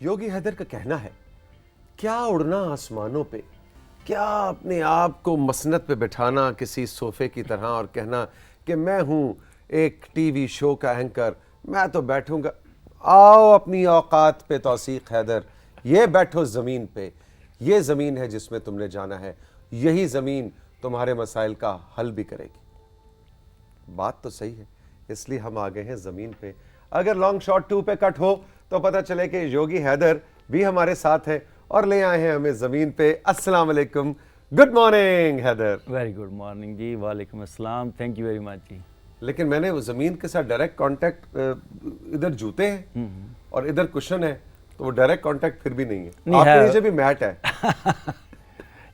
योगी हैदर का कहना है, क्या उड़ना आसमानों पे, क्या अपने आप को मसनद पे बिठाना किसी सोफे की तरह और कहना कि मैं हूं एक टीवी शो का एंकर, मैं तो बैठूंगा। आओ अपनी औकात पे तौसीक हैदर, ये बैठो ज़मीन पे, ये ज़मीन है जिसमें तुमने जाना है, यही ज़मीन तुम्हारे मसाइल का हल भी करेगी। बात तो सही है, इसलिए हम आ गए हैं ज़मीन पे। अगर लॉन्ग शॉट 2 पे कट हो तो पता चले कि योगी हैदर भी हमारे साथ है और ले आए हैं हमें ज़मीन पे। अस्सलाम वालेकुम, good morning Haider. Very good morning जी, वालेकुम अस्सलाम, थैंक यू वेरी मच जी। लेकिन मैंने वो ज़मीन के साथ डायरेक्ट कांटेक्ट, इधर जूते हैं और इधर कुशन है, तो वो डायरेक्ट कांटेक्ट फिर भी नहीं है। आपके नीचे भी मैट है।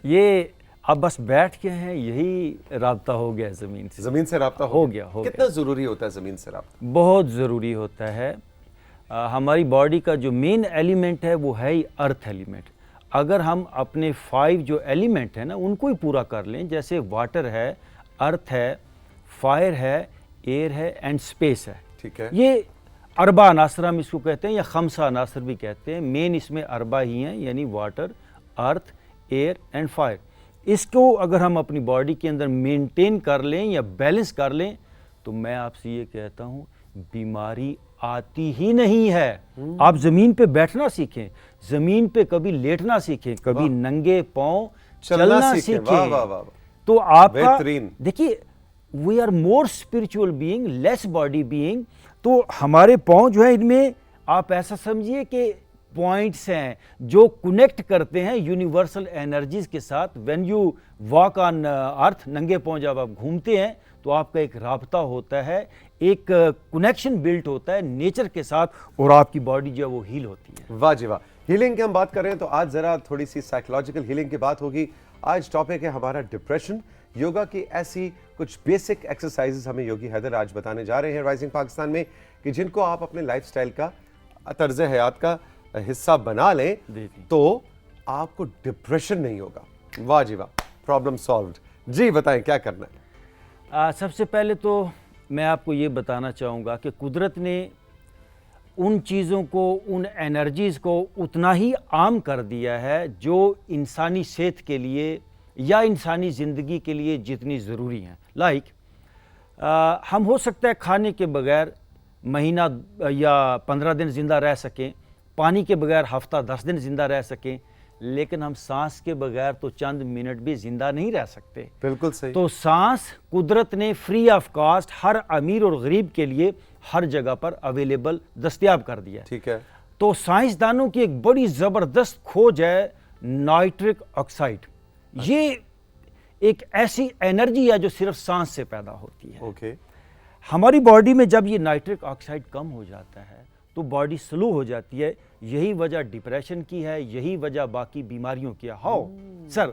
ये अब बस बैठ के हैं, यही राब्ता हो गया ज़मीन से। ज़मीन से राब्ता हो गया। कितना ज़रूरी होता है ज़मीन से राब्ता? बहुत ज़रूरी होता है। हमारी बॉडी का जो मेन एलिमेंट है वो है ही अर्थ एलिमेंट। अगर हम अपने 5 जो एलिमेंट है ना उनको ही पूरा कर लें, जैसे वाटर है, अर्थ है, फायर है, एयर है एंड स्पेस है। ठीक है। ये अरबा अनासर हम इसको कहते हैं, या खमसा अनासर भी कहते हैं। मेन इसमें अरबा ही हैं, यानी water, earth, air and fire. इसको अगर हम अपनी बॉडी के अंदर मेंटेन कर लें या बैलेंस कर लें तो मैं आपसे ये कहता हूँ बीमारी आती ही नहीं है। आप ज़मीन पे बैठना सीखें, ज़मीन पे कभी लेटना सीखें, कभी नंगे पांव चलना सीखें। वाह वाह वाह। तो आपका बेहतरीन। देखिए, we are more spiritual being, less body being. तो हमारे पांव जो है, इनमें आप ऐसा समझिए कि पॉइंट्स हैं जो कनेक्ट करते हैं यूनिवर्सल एनर्जीज के साथ। When you walk on earth, नंगे पांव जब आप घूमते हैं तो आपका एक राब्ता होता है, एक कनेक्शन बिल्ट होता है नेचर के साथ और आपकी बॉडी जो है वो हील होती है। वाह जी वाह। हीलिंग की हम बात कर रहे हैं तो आज जरा थोड़ी सी साइकोलॉजिकल हीलिंग की बात होगी। आज टॉपिक है हमारा डिप्रेशन। योगा की ऐसी कुछ बेसिक एक्सरसाइजेस हमें योगी हैदर आज बताने जा रहे हैं राइजिंग पाकिस्तान में, कि जिनको आप अपने लाइफस्टाइल का, तर्ज हयात का हिस्सा बना लें तो आपको डिप्रेशन नहीं होगा। वाह जी वाह, प्रॉब्लम सॉल्व्ड। जी बताएं क्या करना है? सबसे पहले तो मैं आपको ये बताना चाहूँगा कि कुदरत ने उन चीज़ों को, उन एनर्जीज़ को उतना ही आम कर दिया है जो इंसानी सेहत के लिए या इंसानी ज़िंदगी के लिए जितनी ज़रूरी हैं। लाइक हम हो सकता है खाने के बगैर महीना या 15 दिन ज़िंदा रह सकें, पानी के बगैर हफ्ता 10 दिन ज़िंदा रह सकें, लेकिन हम सांस के बगैर तो चंद मिनट भी ज़िंदा नहीं रह सकते। बिल्कुल सही। तो सांस कुदरत ने फ्री ऑफ कॉस्ट हर अमीर और गरीब के लिए हर जगह पर अवेलेबल, दस्तयाब कर दिया है। ठीक है। तो साइंसदानों की एक बड़ी ज़बरदस्त खोज है नाइट्रिक ऑक्साइड। ये एक ऐसी एनर्जी है जो सिर्फ सांस से पैदा होती है। ओके। हमारी बॉडी में जब ये नाइट्रिक ऑक्साइड कम हो जाता है तो बॉडी स्लो हो जाती है। यही वजह डिप्रेशन की है, यही वजह बाकी बीमारियों की है। How sir?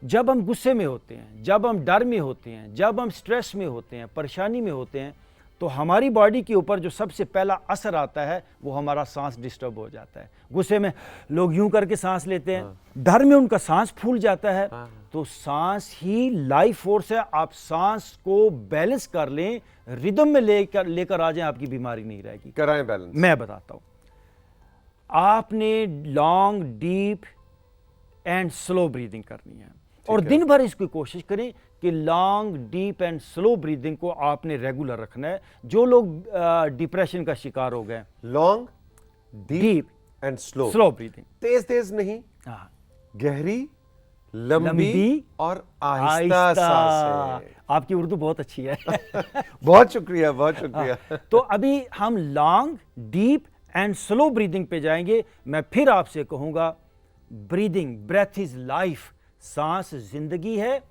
जब हम गुस्से में होते हैं, जब हम डर में होते हैं, जब हम स्ट्रेस में होते हैं, परेशानी में होते हैं, तो हमारी बॉडी के ऊपर जो सबसे पहला असर आता है वो हमारा सांस डिस्टर्ब हो जाता है। गुस्से में लोग यूं करके सांस लेते हैं, डर में उनका सांस फूल जाता है। तो सांस ही लाइफ फोर्स है। आप सांस को बैलेंस कर लें, रिदम में लेकर आ जाएं, आपकी बीमारी नहीं रहेगी। कराएं बैलेंस। मैं बताता हूं, आपने long, deep and slow breathing करनी है और दिन भर इसकी कोशिश करें कि long, deep and slow breathing को आपने रेगुलर रखना है। जो लोग डिप्रेशन का शिकार हो गए, long, deep and slow breathing, तेज तेज नहीं, हाँ, गहरी, लंबी और आहिस्ता सांसें। आपकी उर्दू बहुत अच्छी है। बहुत शुक्रिया, बहुत शुक्रिया। तो अभी हम long, deep and slow breathing पे जाएंगे। मैं फिर आपसे कहूंगा, ब्रीदिंग, ब्रेथ इज लाइफ। सांस जिंदगी है,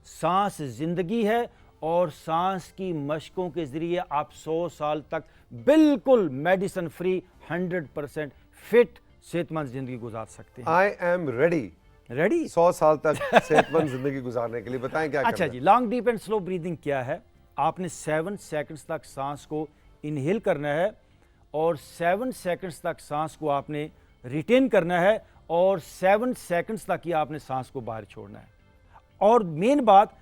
सांस जिंदगी है और सांस की मशकों के जरिए आप 100 साल तक बिल्कुल मेडिसिन फ्री, 100% फिट, सेहतमंद जिंदगी गुजार सकते हैं। I am ready. 100 साल तक सेहतमंद जिंदगी गुजारने के लिए बताएं क्या अच्छा जी, long, deep and slow breathing क्या है? आपने 7 सेकंड्स तक सांस को इनहेल करना है और 7 सेकंड्स तक सांस को आपने रिटेन करना है और 7 सेकंड्स तक ही आपने सांस को बाहर छोड़ना है। और मेन बात,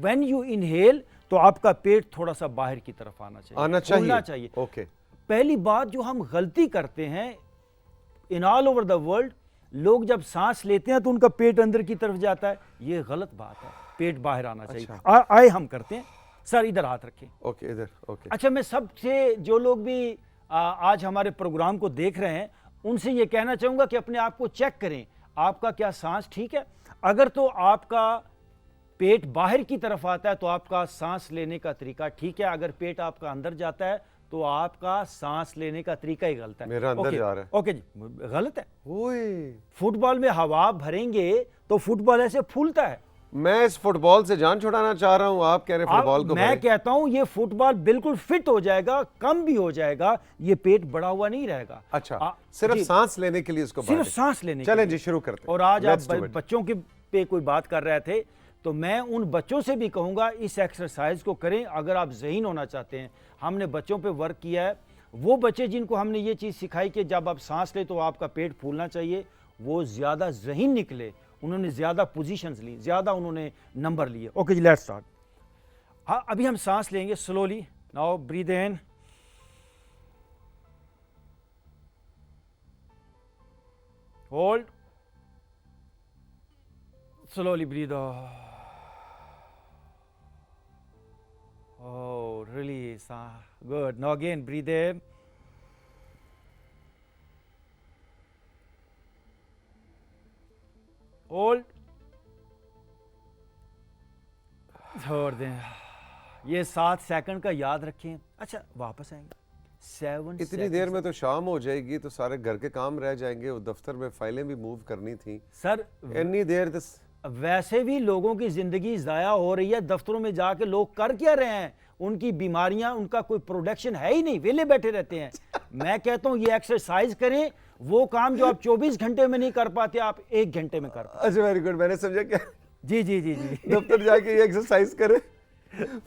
व्हेन यू इनहेल तो आपका पेट थोड़ा सा बाहर की तरफ आना चाहिए। ओके। पहली बात जो हम गलती करते हैं, in all over the world लोग जब सांस लेते हैं तो उनका पेट अंदर की तरफ जाता है, ये गलत बात है, पेट बाहर आना चाहिए। आए हम करते हैं। सर इधर हाथ रखें। ओके, इधर। ओके। अच्छा, मैं सबसे जो लोग भी आज हमारे प्रोग्राम को देख रहे हैं उनसे ये कहना चाहूंगा कि अपने आप को चेक करें, आपका क्या सांस ठीक है। अगर तो आपका पेट बाहर की तरफ आता है तो आपका सांस लेने का तरीका ठीक है, अगर पेट आपका अंदर जाता है तो आपका सांस लेने का तरीका ही गलत है। मेरा अंदर जा रहा है। ओके जी, गलत है। ओए, फुटबॉल में हवा भरेंगे तो फुटबॉल ऐसे फूलता है। मैं इस फुटबॉल से जान छुड़ाना चाह रहा हूं, आप कह रहे हैं फुटबॉल को मैं भरें। कहता हूं ये फुटबॉल बिल्कुल फिट हो जाएगा, कम भी हो जाएगा, ये पेट बड़ा हुआ नहीं रहेगा। अच्छा, सिर्फ जी, सांस लेने के लिए इसको सिर्फ भरें। सांस लेने के चलें लिए। जी, शुरू करते हैं। और आज Let's आप do it। बच्चों के पे कोई बात कर रहे थे तो मैं उन बच्चों से भी कहूंगा इस एक्सरसाइज को करें अगर आप ज़हीन होना चाहते हैं। हमने बच्चों पे वर्क किया है, वो बच्चे जिनको हमने ये चीज़ सिखाई कि जब आप सांस ले तो आपका पेट फूलना चाहिए, वो ज़्यादा ज़हीन निकले, उन्होंने ज़्यादा पोजीशंस ली, ज़्यादा उन्होंने नंबर लिए। ओके जी, लेट्स स्टार्ट। हाँ, अभी हम सांस लेंगे slowly. Now breathe in, hold, slowly breathe out. Oh, release. Good. Now again, breathe in. Hold. छोड़ दें। ये 7 सेकंड का याद रखें। अच्छा, वापस आएंगे 7 इतनी देर में तो शाम हो जाएगी, तो सारे घर के काम रह जाएंगे, वो दफ्तर में फाइलें भी मूव करनी थी। सर इतनी देर वैसे भी लोगों की जिंदगी ज़ाया हो रही है, दफ्तरों में जाके लोग कर क्या रहे हैं, उनकी बीमारियां, उनका कोई प्रोडक्शन है ही नहीं, वेले बैठे रहते हैं। मैं कहता हूं ये एक्सरसाइज करें, वो काम जो आप 24 घंटे में नहीं कर पाते आप 1 घंटे में कर पाते। अच्छा, वेरी गुड, मैंने समझा क्या जी जी जी जी दफ्तर जाके ये एक्सरसाइज करे,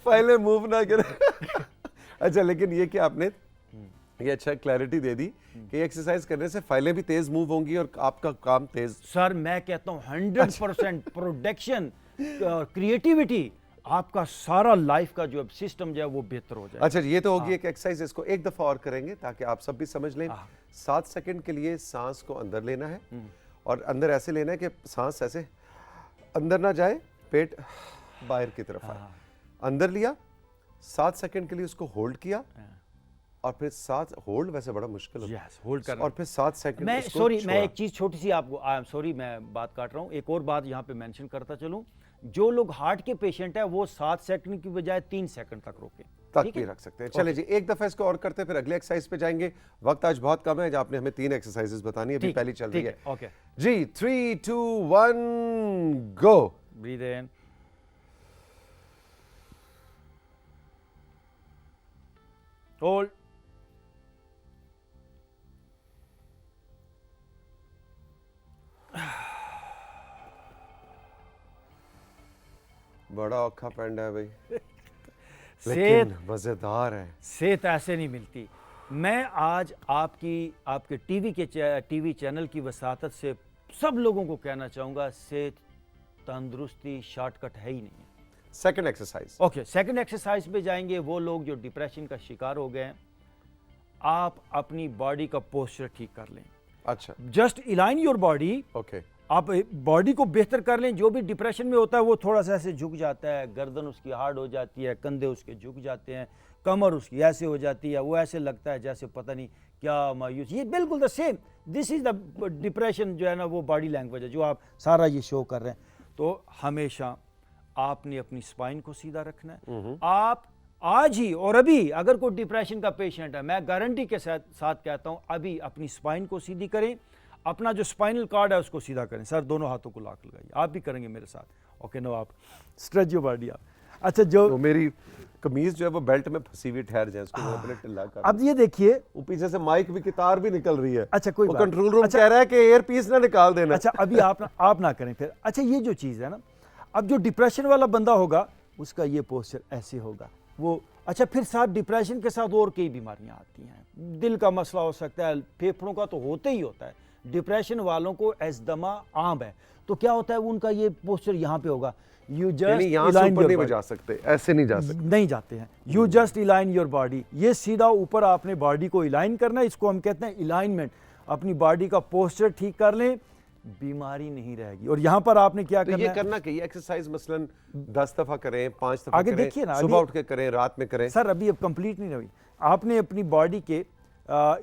फाइलें मूव ना करे। अच्छा, लेकिन ये क्या आपने ये अच्छा क्लैरिटी दे दी कि एक्सरसाइज करने से फाइलें भी तेज मूव होंगी और आपका काम तेज। सर मैं कहता हूं 100% प्रोडक्शन, क्रिएटिविटी, आपका सारा लाइफ का जो सिस्टम जो है वो बेहतर हो जाए। अच्छा, ये तो होगी एक एक्सरसाइज, इसको एक दफा और करेंगे ताकि आप सब भी समझ लें। 7 सेकंड के लिए सांस को अंदर लेना है और अंदर ऐसे लेना है कि सांस ऐसे अंदर ना जाए, पेट बाहर की तरफ आए। अंदर लिया, 7 सेकंड के लिए उसको होल्ड किया और फिर 7 होल्ड वैसे बड़ा मुश्किल होता है। यस, होल्ड करना। और फिर 7 सेकंड मैं उसको सॉरी, छोड़ा। मैं एक चीज छोटी सी आपको, आई एम सॉरी मैं बात काट रहा हूँ, एक और बात यहाँ पे मेंशन करता चलूँ, जो लोग हार्ट के पेशेंट है वो 7 सेकंड की बजाय 3 सेकंड तक रोके तक भी रख सकते हैं। चले जी, एक दफा इसको और करते हैं, फिर अगले एक्सरसाइज पे जाएंगे। वक्त आज बहुत कम है, जब आपने हमें 3 एक्सरसाइजेस बतानी है, अभी पहली चल रही है। Okay ji, 3 2 1 go. Breathe in, hold, बड़ा औखा पेंड है भाई, सेहत लेकिन मजेदार है। सेहत ऐसे नहीं मिलती। मैं आज आपके टीवी चैनल की वसातत से सब लोगों को कहना चाहूँगा, सेहत तंदुरुस्ती शॉर्टकट है ही नहीं है। Second exercise. Okay, second exercise पे जाएंगे। वो लोग जो डिप्रेशन का शिकार हो गए हैं, आप अपनी बॉडी का पोस्चर ठीक कर लें। अच्छा, just align your body. Okay. आप बॉडी को बेहतर कर लें। जो भी डिप्रेशन में होता है वो थोड़ा सा ऐसे झुक जाता है, गर्दन उसकी हार्ड हो जाती है, कंधे उसके झुक जाते हैं, कमर उसकी ऐसे हो जाती है, वो ऐसे लगता है जैसे पता नहीं क्या मायूस। ये बिल्कुल the same, this is the depression जो है ना, वो बॉडी लैंग्वेज है जो आप सारा ये शो कर रहे हैं। तो हमेशा आपने अपनी स्पाइन को सीधा रखना है। आप आज ही और अभी अगर कोई डिप्रेशन का पेशेंट है, मैं गारंटी के साथ कहता हूं, अभी अपनी स्पाइन को सीधी करें, अपना जो स्पाइनल कार्ड है उसको सीधा करें। सर दोनों हाथों को लॉक लगाइए, आप भी करेंगे मेरे साथ। ओके, नो आप स्ट्रेच योर बॉडी। आप अच्छा, जो तो मेरी कमीज जो है वो बेल्ट में फंसी हुई ठहर जाए, उसको मैं अपने टिल्ला कर। अब ये देखिए, वो पीछे से माइक भी की तार भी निकल रही है। अच्छा कोई वो बात कंट्रोल रूम अच्छा, कह रहा है कि एयर पीस ना निकाल देना। अच्छा अभी आप ना करें फिर। अच्छा, ये जो चीज़ है ना, अब जो डिप्रेशन वाला बंदा होगा उसका ये पोस्चर ऐसे होगा वो। अच्छा, फिर साथ डिप्रेशन के साथ और कई बीमारियां आती हैं, दिल का मसला हो सकता है, फेफड़ों का तो होते ही होता है। डिप्रेशन वालों को एस्थमा आम है, तो क्या होता है उनका ये पोस्चर यहाँ पे होगा। यू जस्ट यहाँ से ऊपर नहीं जा सकते, ऐसे नहीं जा सकते, नहीं जाते हैं। You just align your body, ये सीधा ऊपर आपने बॉडी को इलाइन करना है, इसको हम कहते हैं इलाइनमेंट। अपनी बॉडी का पोस्चर ठीक कर लें, बीमारी नहीं रहेगी। और यहाँ पर आपने क्या तो करना ये है? करना चाहिए एक्सरसाइज मसलन 10 दफा करें, 5 दफा आगे करें, देखिए ना, सुबह अभी- उठ के करें, रात में करें। सर अभी अब कंप्लीट नहीं रही। आपने अपनी बॉडी के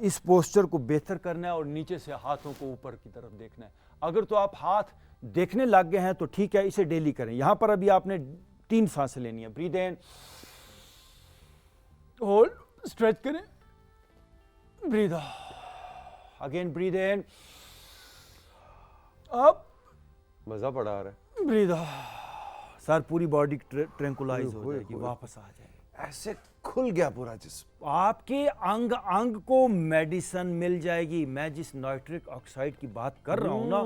इस पोस्चर को बेहतर करना है और नीचे से हाथों को ऊपर की तरफ देखना है। अगर तो आप हाथ देखने लग गए हैं तो ठीक है, इसे डेली करें। यहां पर अभी आपने 3 सांसें लेनी है। ब्रीद इन, होल्ड, स्ट्रेच करें, breathe out, again breathe in, up, मजा बड़ा आ रहा है। Breathe out. सर पूरी बॉडी ट्रैंकुलाइज हो जाएगी, वापस आ जाएगी, ऐसे खुल गया पूरा जिस्म। आपके अंग अंग को मेडिसिन मिल जाएगी। मैं जिस नाइट्रिक ऑक्साइड की बात कर रहा हूं ना,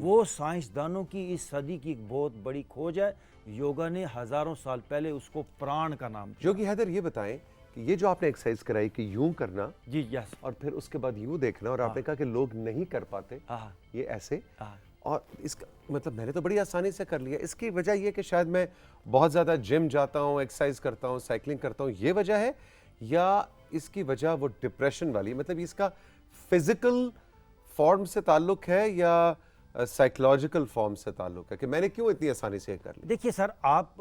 वो साइंसदानों की इस सदी की एक बहुत बड़ी खोज है। योगा ने हजारों साल पहले उसको प्राण का नाम दिया। योगी हैदर ये बताएं कि ये जो आपने एक्सरसाइज कराई कि यूं करना जी यस, और फिर उसके बाद यूं देखना, और आपने कहा कि लोग नहीं कर पाते हाँ ये ऐसे, हाँ। और इसका मतलब मैंने तो बड़ी आसानी से कर लिया। इसकी वजह ये कि शायद मैं बहुत ज़्यादा जिम जाता हूँ, एक्सरसाइज करता हूँ, साइकिलिंग करता हूँ, ये वजह है, या इसकी वजह वो डिप्रेशन वाली, मतलब इसका फिजिकल फॉर्म से ताल्लुक है या साइकोलॉजिकल फॉर्म से ताल्लुक है कि मैंने क्यों इतनी आसानी से ये कर लिया? देखिए सर, आप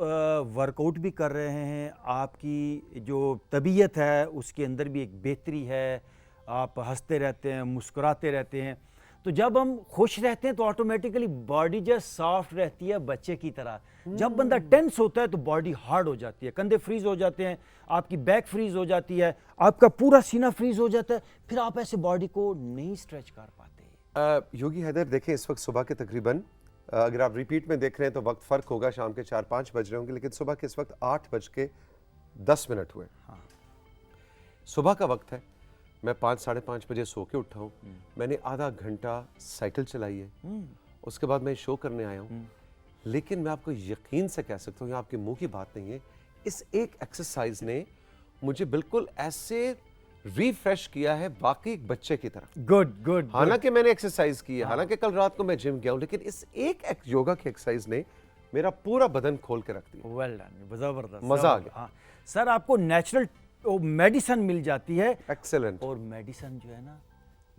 वर्कआउट भी कर रहे हैं, आपकी जो तबीयत है उसके अंदर भी एक बेहतरी है, आप हंसते रहते हैं, मुस्कुराते रहते हैं। तो जब हम खुश रहते हैं तो ऑटोमेटिकली बॉडी जस्ट सॉफ्ट रहती है, बच्चे की तरह। जब बंदा टेंस होता है तो बॉडी हार्ड हो जाती है, कंधे फ्रीज हो जाते हैं, आपकी बैक फ्रीज हो जाती है, आपका पूरा सीना फ्रीज हो जाता है, फिर आप ऐसे बॉडी को नहीं स्ट्रेच कर पाते। योगी हैदर देखें, इस वक्त सुबह के तकरीबन अगर आप रिपीट में देख रहे हैं तो वक्त फ़र्क होगा, शाम के 4-5 बज रहे होंगे, लेकिन सुबह के इस वक्त 8:10 हुए। हाँ। सुबह का वक्त है, मैं 5-5:30 बजे सो के उठा हूँ, मैंने आधा घंटा साइकिल चलाई है, उसके बाद मैं शो करने आया हूँ। लेकिन मैं आपको यकीन से कह सकता हूँ, ये आपके मुंह की बात नहीं है, इस एक एक्सरसाइज ने मुझे बिल्कुल ऐसे रिफ्रेश किया है, वाकई एक बच्चे की तरह। Good good. हालांकि मैंने एक्सरसाइज की है, हालांकि कल रात को मैं जिम गया हूं, लेकिन इस एक योगा की एक्सरसाइज ने मेरा पूरा बदन खोल के रख दिया। वेल डन, जबरदस्त, मजा आ गया। हाँ सर, आपको नेचुरल मेडिसिन मिल जाती है। एक्सेलेंट। और मेडिसिन जो है ना,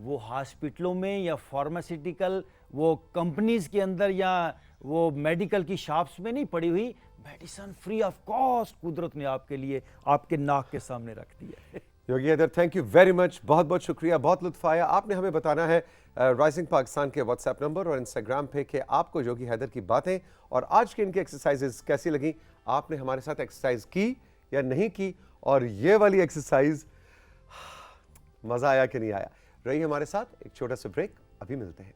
वो हॉस्पिटलों में या फार्मास्यूटिकल वो कंपनीज के अंदर या वो मेडिकल की शॉप्स में नहीं पड़ी हुई, मेडिसिन फ्री ऑफ कॉस्ट कुदरत ने आपके लिए आपके नाक के सामने रख दी है। Yogi Haider, thank you very much, बहुत बहुत शुक्रिया, बहुत लुत्फ आया। आपने हमें बताना है राइजिंग पाकिस्तान के व्हाट्सएप नंबर और इंस्टाग्राम पे कि आपको योगी हैदर की बातें और आज की इनकी एक्सरसाइजेज कैसी लगी। आपने हमारे साथ एक्सरसाइज की या नहीं की, और ये वाली एक्सरसाइज मज़ा आया कि नहीं आया। रही हमारे साथ, एक छोटा सा ब्रेक, अभी मिलते हैं।